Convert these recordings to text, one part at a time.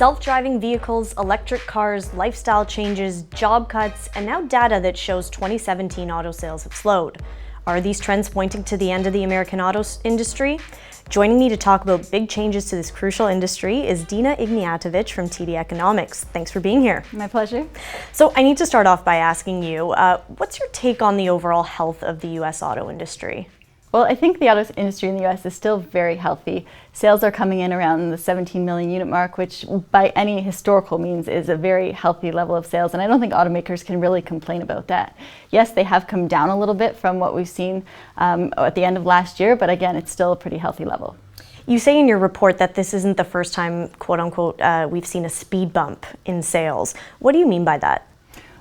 Self-driving vehicles, electric cars, lifestyle changes, job cuts, and now data that shows 2017 auto sales have slowed. Are these trends pointing to the end of the American auto industry? Joining me to talk about big changes to this crucial industry is Dina Ignjatovic from TD Economics. Thanks for being here. My pleasure. So I need to start off by asking you, what's your take on the overall health of the U.S. auto industry? Well, I think the auto industry in the U.S. is still very healthy. Sales are coming in around the 17 million unit mark, which by any historical means is a very healthy level of sales. And I don't think automakers can really complain about that. Yes, they have come down a little bit from what we've seen at the end of last year, but again, it's still a pretty healthy level. You say in your report that this isn't the first time, quote unquote, we've seen a speed bump in sales. What do you mean by that?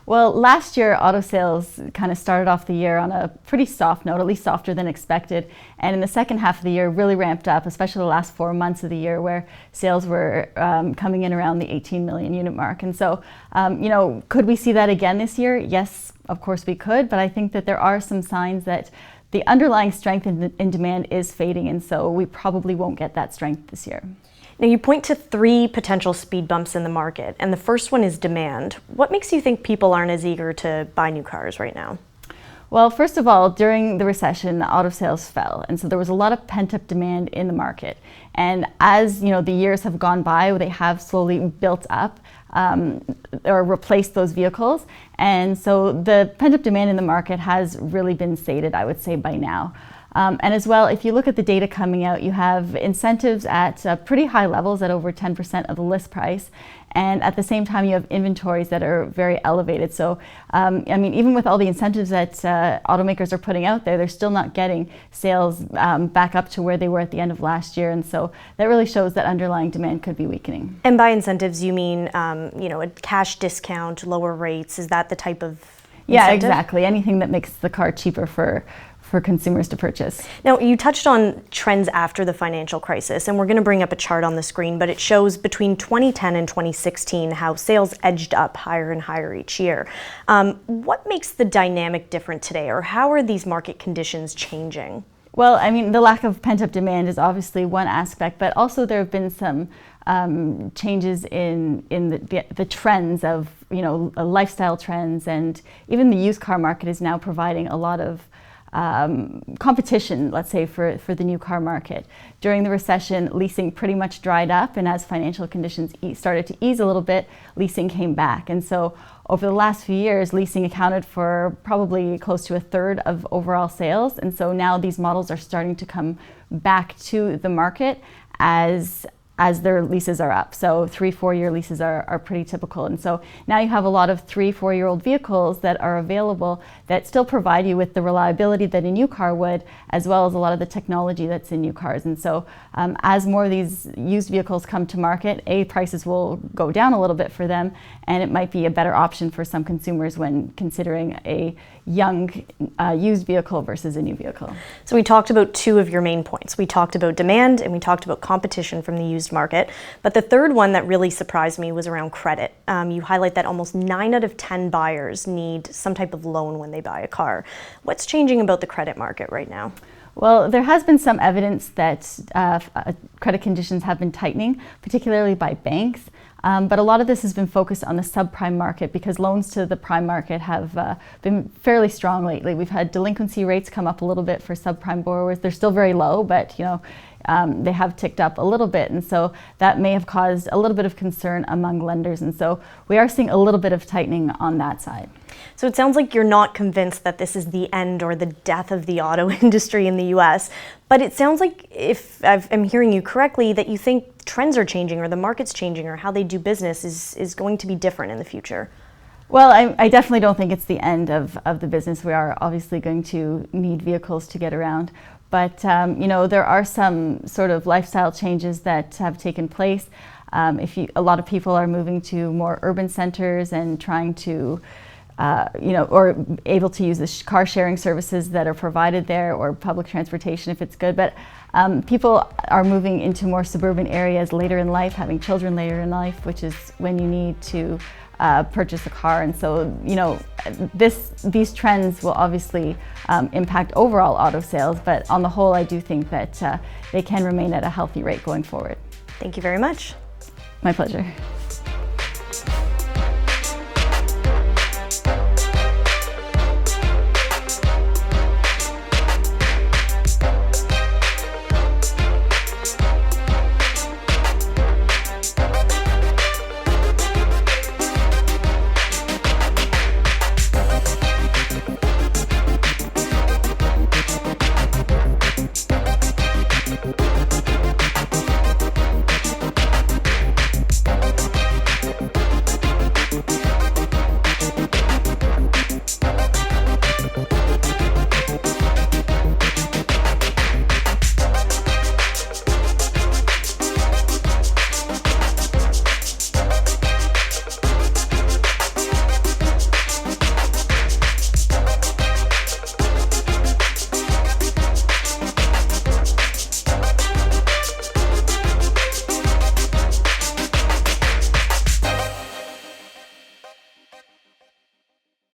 Well, last year, auto sales kind of started off the year on a pretty soft note, at least softer than expected. And in the second half of the year, really ramped up, especially the last 4 months of the year where sales were coming in around the 18 million unit mark. And so, could we see that again this year? Yes, of course we could. But I think that there are some signs that the underlying strength in demand is fading. And so we probably won't get that strength this year. Now, you point to 3 potential speed bumps in the market, and the first one is demand. What makes you think people aren't as eager to buy new cars right now? Well, first of all, during the recession, auto sales fell, and so there was a lot of pent-up demand in the market. And as the years have gone by, they have slowly built up or replaced those vehicles. And so the pent-up demand in the market has really been sated, I would say, by now. And as well, if you look at the data coming out, you have incentives at pretty high levels at over 10% of the list price. And at the same time, you have inventories that are very elevated. So, even with all the incentives that automakers are putting out there, they're still not getting sales back up to where they were at the end of last year. And so that really shows that underlying demand could be weakening. And by incentives, you mean, a cash discount, lower rates? Is that the type of incentive? Yeah, exactly. Anything that makes the car cheaper for consumers to purchase. Now, you touched on trends after the financial crisis, and we're going to bring up a chart on the screen, but it shows between 2010 and 2016 how sales edged up higher and higher each year. What makes the dynamic different today, or how are these market conditions changing? Well, the lack of pent-up demand is obviously one aspect, but also there have been some changes in the trends of, lifestyle trends, and even the used car market is now providing a lot of competition, let's say, for the new car market. During the recession, leasing pretty much dried up, and as financial conditions started to ease a little bit, leasing came back. And so over the last few years, leasing accounted for probably close to 1/3 of overall sales. And so now these models are starting to come back to the market as their leases are up. So 3-4 year leases are pretty typical. And so now you have a lot of 3-4 year old vehicles that are available that still provide you with the reliability that a new car would, as well as a lot of the technology that's in new cars. And so as more of these used vehicles come to market, prices will go down a little bit for them, and it might be a better option for some consumers when considering a young used vehicle versus a new vehicle. So we talked about 2 of your main points. We talked about demand and we talked about competition from the used market. But the third one that really surprised me was around credit. You highlight that almost 9 out of 10 buyers need some type of loan when they buy a car. What's changing about the credit market right now? Well, there has been some evidence that credit conditions have been tightening, particularly by banks. But a lot of this has been focused on the subprime market because loans to the prime market have been fairly strong lately. We've had delinquency rates come up a little bit for subprime borrowers. They're still very low, but they have ticked up a little bit. And so that may have caused a little bit of concern among lenders. And so we are seeing a little bit of tightening on that side. So it sounds like you're not convinced that this is the end or the death of the auto industry in the U.S., but it sounds like, if I'm hearing you correctly, that you think trends are changing or the market's changing or how they do business is going to be different in the future. Well, I definitely don't think it's the end of the business. We are obviously going to need vehicles to get around. But, there are some sort of lifestyle changes that have taken place. A lot of people are moving to more urban centers and trying to or able to use the car sharing services that are provided there, or public transportation if it's good. But people are moving into more suburban areas later in life, having children later in life, which is when you need to purchase a car. And so, these trends will obviously impact overall auto sales, but on the whole, I do think that they can remain at a healthy rate going forward. Thank you very much. My pleasure.